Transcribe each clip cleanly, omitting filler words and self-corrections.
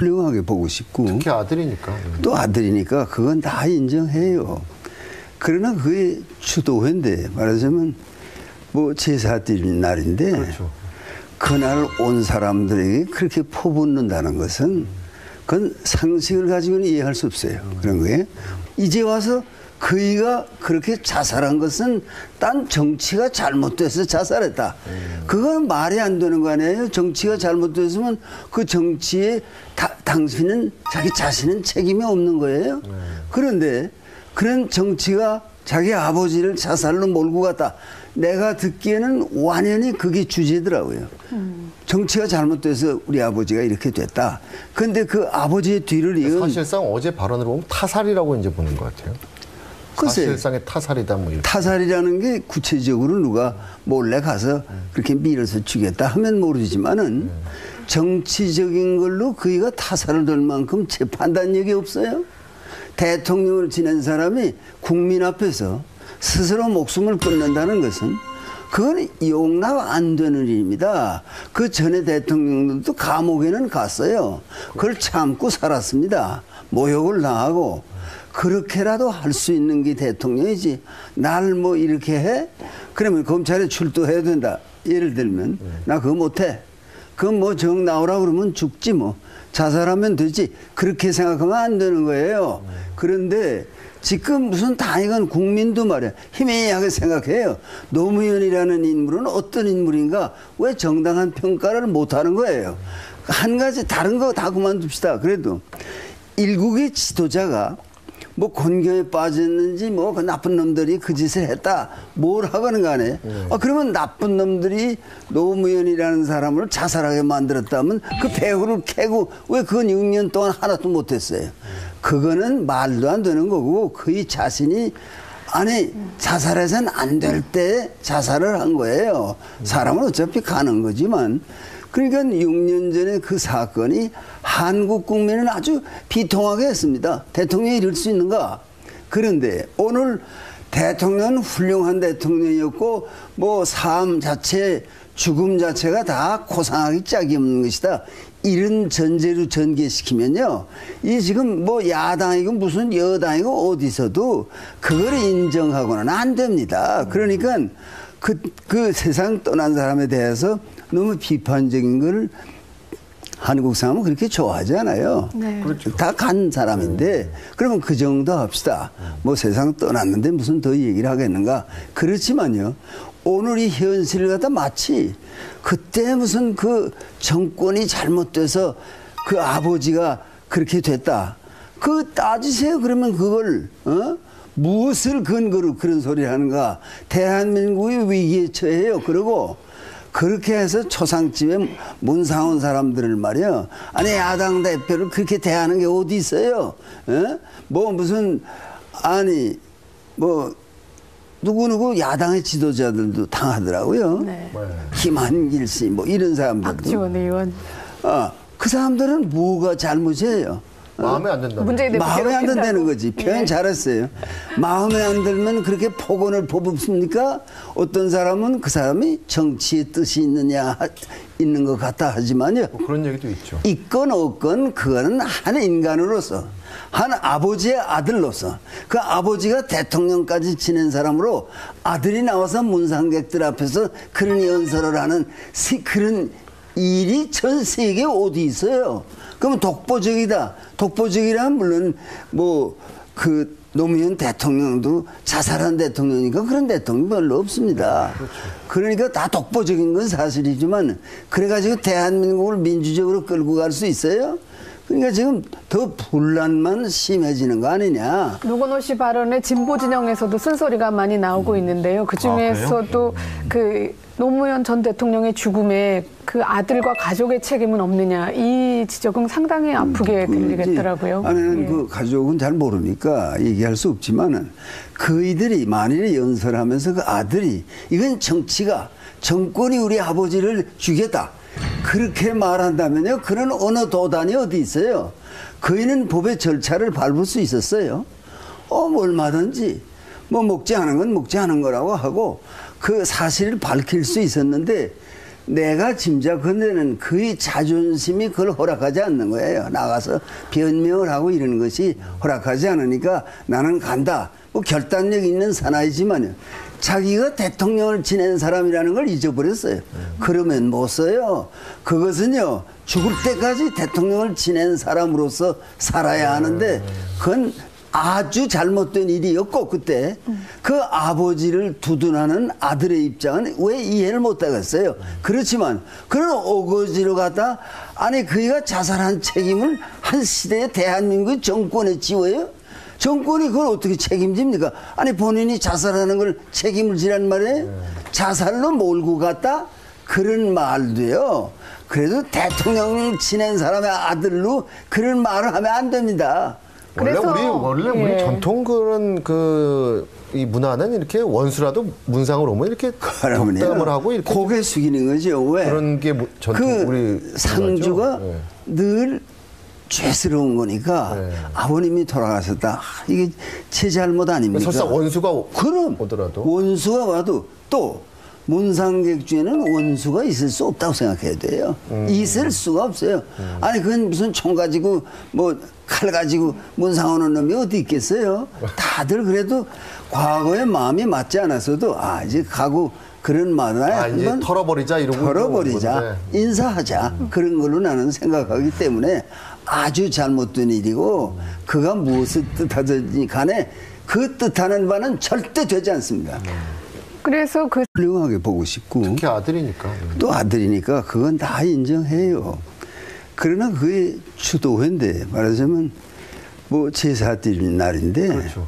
훌륭하게 보고 싶고 특히 아들이니까. 또 아들이니까 그건 다 인정해요. 그러나 그게 추도회인데 말하자면 뭐 제사 드리는 날인데 그렇죠. 그날 온 사람들에게 그렇게 퍼붓는다는 것은 그건 상식을 가지고는 이해할 수 없어요. 그런 거에 이제 와서 그이가 그렇게 자살한 것은 딴 정치가 잘못돼서 자살했다. 그건 말이 안 되는 거 아니에요. 정치가 잘못됐으면 그 정치에 당신은 자기 자신은 책임이 없는 거예요. 그런데 그런 정치가 자기 아버지를 자살로 몰고 갔다. 내가 듣기에는 완연히 그게 주제더라고요. 정치가 잘못돼서 우리 아버지가 이렇게 됐다. 그런데 그 아버지의 뒤를 이은 사실상 어제 발언을 보면 타살이라고 이제 보는 것 같아요. 글쎄, 사실상의 타살이다 뭐 이렇게. 타살이라는 게 구체적으로 누가 몰래 가서 그렇게 밀어서 죽였다 하면 모르지만은 정치적인 걸로 그이가 타살을 될 만큼 제 판단력이 없어요. 대통령을 지낸 사람이 국민 앞에서 스스로 목숨을 끊는다는 것은 그건 용납 안 되는 일입니다. 그 전에 대통령들도 감옥에는 갔어요. 그걸 참고 살았습니다. 모욕을 당하고. 그렇게라도 할 수 있는 게 대통령이지. 날 뭐 이렇게 해? 그러면 검찰에 출두해야 된다. 예를 들면 나 그거 못해. 그건 뭐 정 나오라 그러면 죽지 뭐. 자살하면 되지. 그렇게 생각하면 안 되는 거예요. 그런데 지금 무슨 당이건 국민도 말이야. 희미하게 생각해요. 노무현이라는 인물은 어떤 인물인가? 왜 정당한 평가를 못하는 거예요? 한 가지 다른 거 다 그만둡시다. 그래도 일국의 지도자가 뭐 곤경에 빠졌는지 뭐 그 나쁜 놈들이 그 짓을 했다. 뭘 하거나 간에. 그러면 나쁜 놈들이 노무현이라는 사람을 자살하게 만들었다면 그 배후를 캐고 왜 그건 6년 동안 하나도 못했어요. 그거는 말도 안 되는 거고 그의 자신이 아니 자살해서는 안 될 때 자살을 한 거예요. 사람은 어차피 가는 거지만. 그러니까 6년 전에 그 사건이 한국 국민은 아주 비통하게 했습니다. 대통령이 이럴 수 있는가? 그런데 오늘 대통령은 훌륭한 대통령이었고 뭐 삶 자체, 죽음 자체가 다 고상하기 짝이 없는 것이다. 이런 전제로 전개시키면요. 이 지금 뭐 야당이고 무슨 여당이고 어디서도 그걸 인정하고는 안 됩니다. 그러니까 그 세상 떠난 사람에 대해서 너무 비판적인 걸 한국 사람은 그렇게 좋아하지 않아요. 네. 그렇죠. 다 간 사람인데 그러면 그 정도 합시다. 뭐 세상 떠났는데 무슨 더 얘기를 하겠는가. 그렇지만요. 오늘 이 현실을 갖다 마치 그때 무슨 그 정권이 잘못돼서 그 아버지가 그렇게 됐다. 그 따지세요. 그러면 그걸 무엇을 근거로 그런 소리를 하는가. 대한민국이 위기에 처해요. 그러고 그렇게 해서 초상집에 문상온 사람들을 말이야. 아니 야당 대표를 그렇게 대하는 게 어디 있어요? 뭐 무슨 아니 뭐 누구누구 야당의 지도자들도 당하더라고요. 네. 김한길 씨 뭐 이런 사람들도. 박지원 의원. 그 사람들은 뭐가 잘못이에요? 마음에 안 든다. 마음에 안 든다는 거지. 표현 잘했어요. 마음에 안 들면 그렇게 폭언을 퍼붓습니까? 어떤 사람은 그 사람이 정치의 뜻이 있는 것 같다 하지만요. 뭐 그런 얘기도 있죠. 있건 없건 그거는 한 인간으로서 한 아버지의 아들로서 그 아버지가 대통령까지 지낸 사람으로 아들이 나와서 문상객들 앞에서 그런 연설을 하는 그런 일이 전 세계에 어디 있어요? 그러면 독보적이다. 독보적이라면 물론 뭐 그 노무현 대통령도 자살한 대통령이니까 그런 대통령 별로 없습니다. 그렇죠. 그러니까 다 독보적인 건 사실이지만 그래가지고 대한민국을 민주적으로 끌고 갈 수 있어요? 그러니까 지금 더 분란만 심해지는 거 아니냐. 노건호 씨 발언에 진보 진영에서도 쓴소리가 많이 나오고 있는데요. 그중에서도 그 노무현 전 대통령의 죽음에 그 아들과 가족의 책임은 없느냐, 이 지적은 상당히 아프게 들리겠더라고요. 아니, 그 가족은 잘 모르니까 얘기할 수 없지만은 그이들이 만일에 연설하면서 그 아들이 이건 정권이 우리 아버지를 죽였다. 그렇게 말한다면요, 그런 어느 도단이 어디 있어요? 그이는 법의 절차를 밟을 수 있었어요. 얼마든지 뭐 먹지 않은 건 먹지 않은 거라고 하고 그 사실을 밝힐 수 있었는데 내가 짐작컨대는 그의 자존심이 그걸 허락하지 않는 거예요. 나가서 변명을 하고 이러는 것이 허락하지 않으니까 나는 간다. 뭐 결단력 있는 사나이지만요. 자기가 대통령을 지낸 사람이라는 걸 잊어버렸어요. 그러면 못 써요. 그것은요, 죽을 때까지 대통령을 지낸 사람으로서 살아야 하는데, 그건 아주 잘못된 일이었고, 그때 그 아버지를 두둔하는 아들의 입장은 왜 이해를 못 하겠어요. 그렇지만 그런 오거지로 갖다, 아니 그이가 자살한 책임을 한 시대에 대한민국 정권에 지워요? 정권이 그걸 어떻게 책임집니까? 아니 본인이 자살하는 걸 책임을 지란 말이에요? 자살로 몰고 갔다? 그런 말도요. 그래도 대통령을 지낸 사람의 아들로 그런 말을 하면 안 됩니다. 원래 우리 전통 그런 이 문화는 이렇게 원수라도 문상으로 오면 이렇게 덕담을 하고 이렇게 고개 숙이는 거죠. 왜? 그런 게 전통 우리 상주가 늘 죄스러운 거니까 아버님이 돌아가셨다. 이게 제 잘못 아닙니까? 설사 원수가 그럼 오더라도 원수가 와도 또 문상객 중에는 원수가 있을 수 없다고 생각해야 돼요. 있을 수가 없어요. 아니 그건 무슨 총 가지고 뭐 칼 가지고 문상 오는 놈이 어디 있겠어요. 다들 그래도 과거에 마음이 맞지 않았어도 이제 가고 그런 말을 이제 털어버리자 이러고 털어버리자 인사하자 그런 걸로 나는 생각하기 때문에 아주 잘못된 일이고 그가 무엇을 뜻하든지 간에 그 뜻하는 바는 절대 되지 않습니다. 그래서 훌륭하게 보고 싶고 특히 아들이니까 또 아들이니까 그건 다 인정해요. 그러나 그게 추도회인데 말하자면 뭐 제사 드리는 날인데 그렇죠.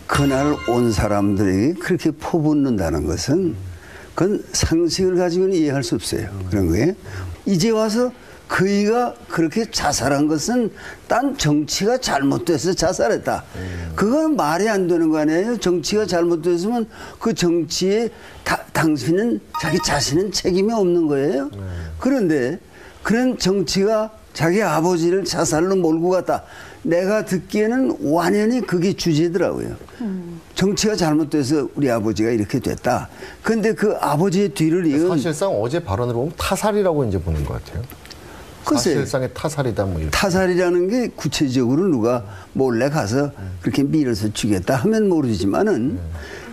그날 온 사람들에게 그렇게 퍼붓는다는 것은 그건 상식을 가지고는 이해할 수 없어요. 그런 거예요. 이제 와서 그이가 그렇게 자살한 것은 딴 정치가 잘못돼서 자살했다. 그건 말이 안 되는 거 아니에요. 정치가 잘못됐으면 그 정치에 당신은 자기 자신은 책임이 없는 거예요. 그런데 그런 정치가 자기 아버지를 자살로 몰고 갔다. 내가 듣기에는 완연히 그게 주제더라고요. 정치가 잘못돼서 우리 아버지가 이렇게 됐다. 그런데 그 아버지의 뒤를 이은 사실상 어제 발언을 보면 타살이라고 이제 보는 것 같아요. 사실상의 타살이다 뭐 이렇게. 타살이라는 게 구체적으로 누가 몰래 가서 그렇게 밀어서 죽였다 하면 모르지만은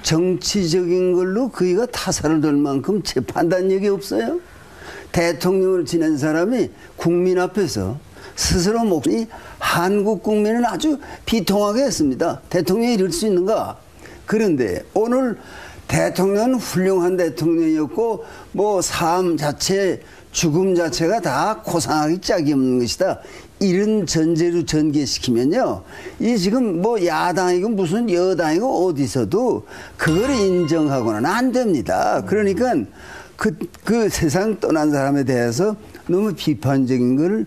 정치적인 걸로 그이가 타살을 될 만큼 제 판단력이 없어요. 대통령을 지낸 사람이 국민 앞에서 스스로 목숨이 한국 국민은 아주 비통하게 했습니다. 대통령이 이럴 수 있는가? 그런데 오늘 대통령은 훌륭한 대통령이었고 뭐 삶 자체 죽음 자체가 다 고상하기 짝이 없는 것이다. 이런 전제로 전개시키면요. 이 지금 뭐 야당이고 무슨 여당이고 어디서도 그걸 인정하고는 안 됩니다. 그러니까 그 세상 떠난 사람에 대해서 너무 비판적인 걸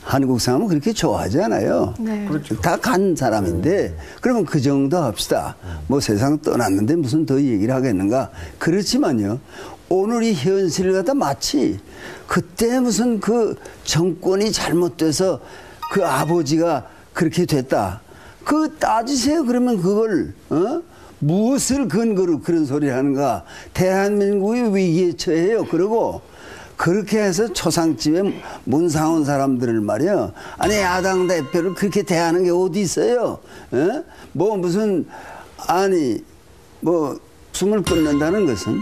한국 사람은 그렇게 좋아하지 않아요. 네. 그렇죠. 다 간 사람인데 그러면 그 정도 합시다. 뭐 세상 떠났는데 무슨 더 얘기를 하겠는가. 그렇지만요. 오늘 이 현실을 갖다 마치 그때 무슨 그 정권이 잘못돼서 그 아버지가 그렇게 됐다. 그 따지세요. 그러면 그걸 무엇을 근거로 그런 소리를 하는가. 대한민국이 위기에 처해요. 그러고 그렇게 해서 초상집에 문상온 사람들을 말이야. 아니 야당 대표를 그렇게 대하는 게 어디 있어요. 뭐 무슨 아니 뭐 숨을 끊는다는 것은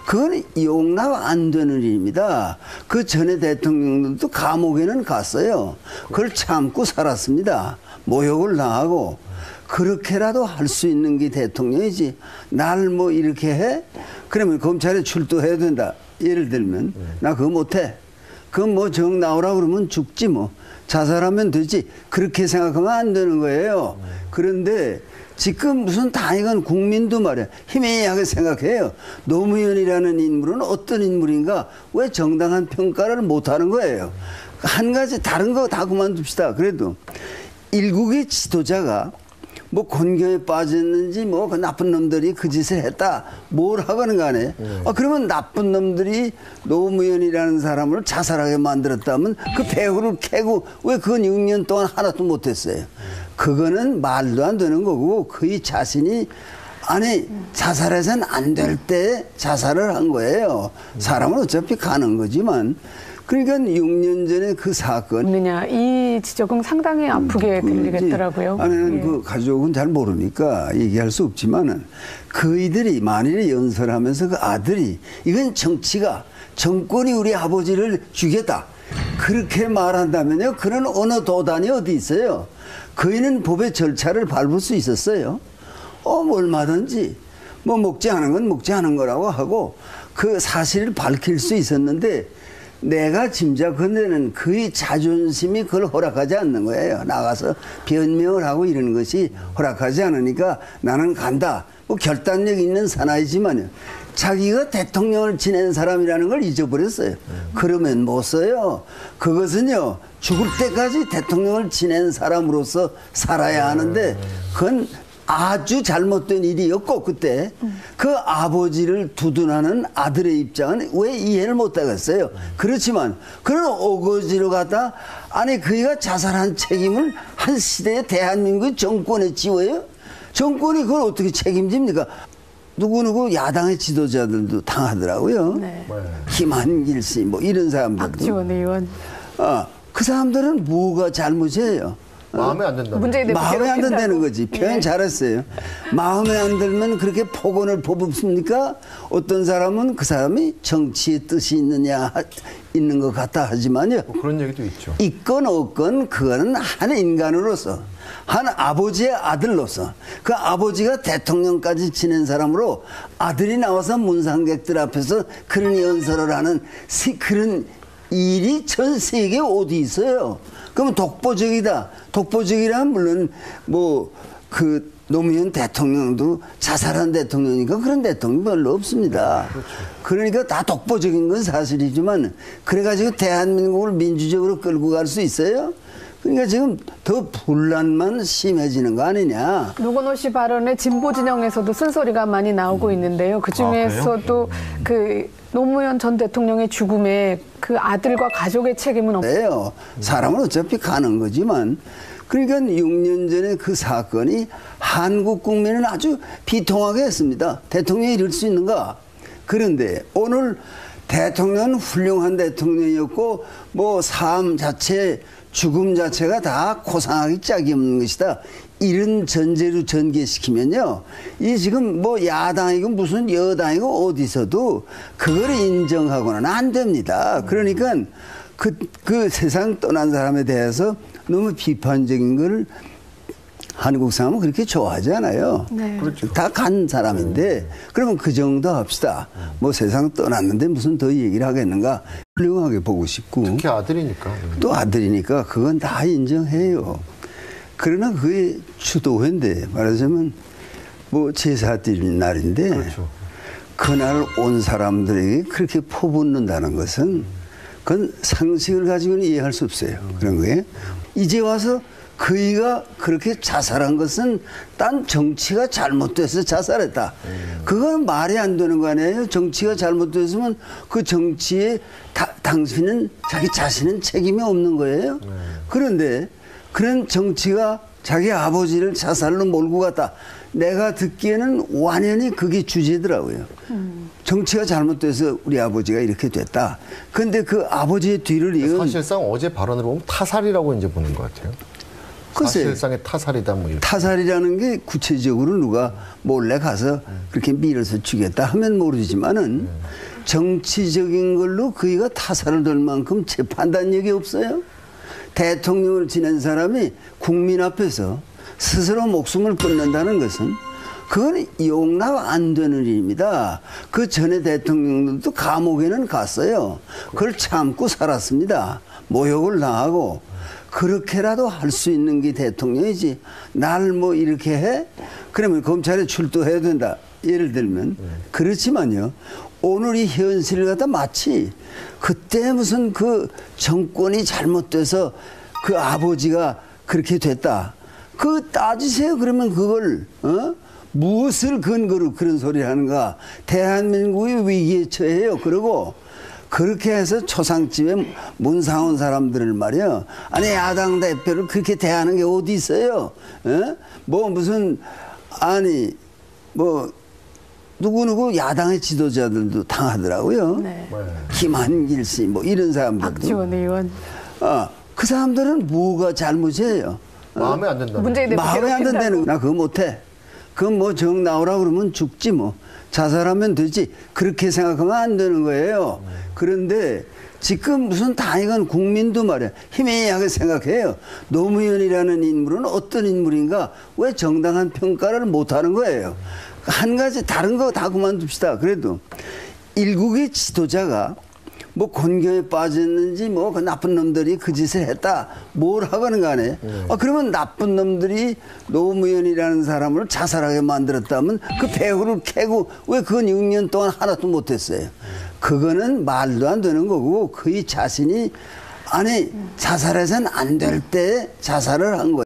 그건 용납 안 되는 일입니다. 그 전에 대통령들도 감옥에는 갔어요. 그걸 참고 살았습니다. 모욕을 당하고. 그렇게라도 할 수 있는 게 대통령이지. 날 뭐 이렇게 해? 그러면 검찰에 출두해야 된다. 예를 들면 나 그거 못해. 그건 뭐 정 나오라 그러면 죽지 뭐. 자살하면 되지. 그렇게 생각하면 안 되는 거예요. 그런데 지금 무슨 당이건 국민도 말이야. 희미하게 생각해요. 노무현이라는 인물은 어떤 인물인가? 왜 정당한 평가를 못하는 거예요? 한 가지 다른 거 다 그만둡시다. 그래도 일국의 지도자가 뭐 곤경에 빠졌는지 뭐 그 나쁜 놈들이 그 짓을 했다. 뭘 하거나 간에. 그러면 나쁜 놈들이 노무현이라는 사람을 자살하게 만들었다면 그 배후를 캐고 왜 그건 6년 동안 하나도 못했어요. 그거는 말도 안 되는 거고 그의 자신이 아니 자살해서는 안 될 때 자살을 한 거예요. 사람은 어차피 가는 거지만. 그러니까 6년 전에 그 사건. 없느냐 이 지적은 상당히 아프게 들리겠더라고요. 아니는 그 가족은 잘 모르니까 얘기할 수 없지만은 그이들이 만일에 연설하면서 그 아들이 이건 정권이 우리 아버지를 죽였다. 그렇게 말한다면요. 그런 어느 도단이 어디 있어요. 그이는 법의 절차를 밟을 수 있었어요. 얼마든지 뭐 먹지 않은 건 먹지 않은 거라고 하고 그 사실을 밝힐 수 있었는데 내가 짐작컨대는 그의 자존심이 그걸 허락하지 않는 거예요. 나가서 변명을 하고 이러는 것이 허락하지 않으니까 나는 간다. 뭐 결단력 있는 사나이지만요. 자기가 대통령을 지낸 사람이라는 걸 잊어버렸어요. 그러면 못 써요. 그것은요. 죽을 때까지 대통령을 지낸 사람으로서 살아야 하는데 그건 아주 잘못된 일이었고 그때 그 아버지를 두둔하는 아들의 입장은 왜 이해를 못하겠어요. 그렇지만 그런 오거지로 갖다 아니 그이가 자살한 책임을 한 시대에 대한민국 정권에 지워요? 정권이 그걸 어떻게 책임집니까? 누구누구 야당의 지도자들도 당하더라고요. 네. 김한길 씨 뭐 이런 사람들도. 박지원 의원. 그 사람들은 뭐가 잘못이에요? 마음에 안 든다. 마음에 안 든다는 거지. 표현 잘했어요. 마음에 안 들면 그렇게 폭언을 퍼붓습니까? 어떤 사람은 그 사람이 정치의 뜻이 있는 것 같다 하지만요. 그런 얘기도 있죠. 있건 없건 그거는 한 인간으로서 한 아버지의 아들로서 그 아버지가 대통령까지 지낸 사람으로 아들이 나와서 문상객들 앞에서 그런 연설을 하는 그런 일이 전 세계에 어디 있어요? 그러면 독보적이다. 독보적이라면 물론 뭐 그 노무현 대통령도 자살한 대통령이니까 그런 대통령 별로 없습니다. 그렇죠. 그러니까 다 독보적인 건 사실이지만 그래가지고 대한민국을 민주적으로 끌고 갈 수 있어요? 그러니까 지금 더 분란만 심해지는 거 아니냐. 노건호 씨 발언에 진보 진영에서도 쓴소리가 많이 나오고 있는데요. 그 중에서도 그 노무현 전 대통령의 죽음에 그 아들과 가족의 책임은 없어요. 사람은 어차피 가는 거지만 그러니까 6년 전에 그 사건이 한국 국민은 아주 비통하게 했습니다. 대통령이 이럴 수 있는가? 그런데 오늘 대통령은 훌륭한 대통령이었고 뭐 삶 자체 죽음 자체가 다 고상하기 짝이 없는 것이다. 이런 전제로 전개시키면요. 이 지금 뭐 야당이고 무슨 여당이고 어디서도 그걸 인정하고는 안 됩니다. 그러니까 그 세상 떠난 사람에 대해서 너무 비판적인 걸 한국 사람은 그렇게 좋아하지 않아요. 네. 그렇죠. 다 간 사람인데 그러면 그 정도 합시다. 뭐 세상 떠났는데 무슨 더 얘기를 하겠는가. 훌륭하게 보고 싶고. 특히 아들이니까. 또 아들이니까 그건 다 인정해요. 그러나 그게 추도회인데 말하자면 뭐 제사 드리는 날인데 그렇죠. 그날 온 사람들에게 그렇게 퍼붓는다는 것은 그건 상식을 가지고는 이해할 수 없어요. 그런 거에 이제 와서 그이가 그렇게 자살한 것은 딴 정치가 잘못돼서 자살했다. 그건 말이 안 되는 거 아니에요. 정치가 잘못됐으면 그 정치에 당신은 자기 자신은 책임이 없는 거예요. 그런데 그런 정치가 자기 아버지를 자살로 몰고 갔다. 내가 듣기에는 완연히 그게 주제더라고요. 정치가 잘못돼서 우리 아버지가 이렇게 됐다. 그런데 그 아버지의 뒤를 이은 사실상 어제 발언을 보면 타살이라고 이제 보는 것 같아요. 사실상의 타살이다 뭐 이렇게. 타살이라는 게 구체적으로 누가 몰래 가서 그렇게 밀어서 죽였다 하면 모르지만은 정치적인 걸로 그이가 타살을 될 만큼 제 판단력이 없어요. 대통령을 지낸 사람이 국민 앞에서 스스로 목숨을 끊는다는 것은 그건 용납 안 되는 일입니다. 그 전에 대통령들도 감옥에는 갔어요. 그걸 참고 살았습니다. 모욕을 당하고. 그렇게라도 할 수 있는 게 대통령이지. 날 뭐 이렇게 해? 그러면 검찰에 출두해야 된다. 예를 들면. 그렇지만요. 오늘 이 현실을 갖다 마치 그때 무슨 그 정권이 잘못돼서 그 아버지가 그렇게 됐다. 그 따지세요. 그러면 그걸 무엇을 근거로 그런 소리를 하는가. 대한민국이 위기에 처해요. 그러고 그렇게 해서 초상집에 문상온 사람들을 말이야. 아니 야당 대표를 그렇게 대하는 게 어디 있어요? 뭐 무슨 아니 뭐 누구누구 야당의 지도자들도 당하더라고요. 네. 김한길 씨 뭐 이런 사람들도. 박지원 의원. 그 사람들은 뭐가 잘못이에요? 마음에 안 든다. 마음에 안 든다는 나 그거 못해. 그건 뭐 정 나오라 그러면 죽지 뭐. 자살하면 되지. 그렇게 생각하면 안 되는 거예요. 그런데 지금 무슨 당이건 국민도 말이야. 희미하게 생각해요. 노무현이라는 인물은 어떤 인물인가? 왜 정당한 평가를 못하는 거예요? 한 가지 다른 거 다 그만둡시다. 그래도 일국의 지도자가 뭐 곤경에 빠졌는지 뭐 그 나쁜 놈들이 그 짓을 했다. 뭘 하거는 간에. 그러면 나쁜 놈들이 노무현이라는 사람을 자살하게 만들었다면 그 배후를 캐고 왜 그건 6년 동안 하나도 못했어요. 그거는 말도 안 되는 거고 그의 자신이 아니 자살해서는 안 될 때 자살을 한 거예요.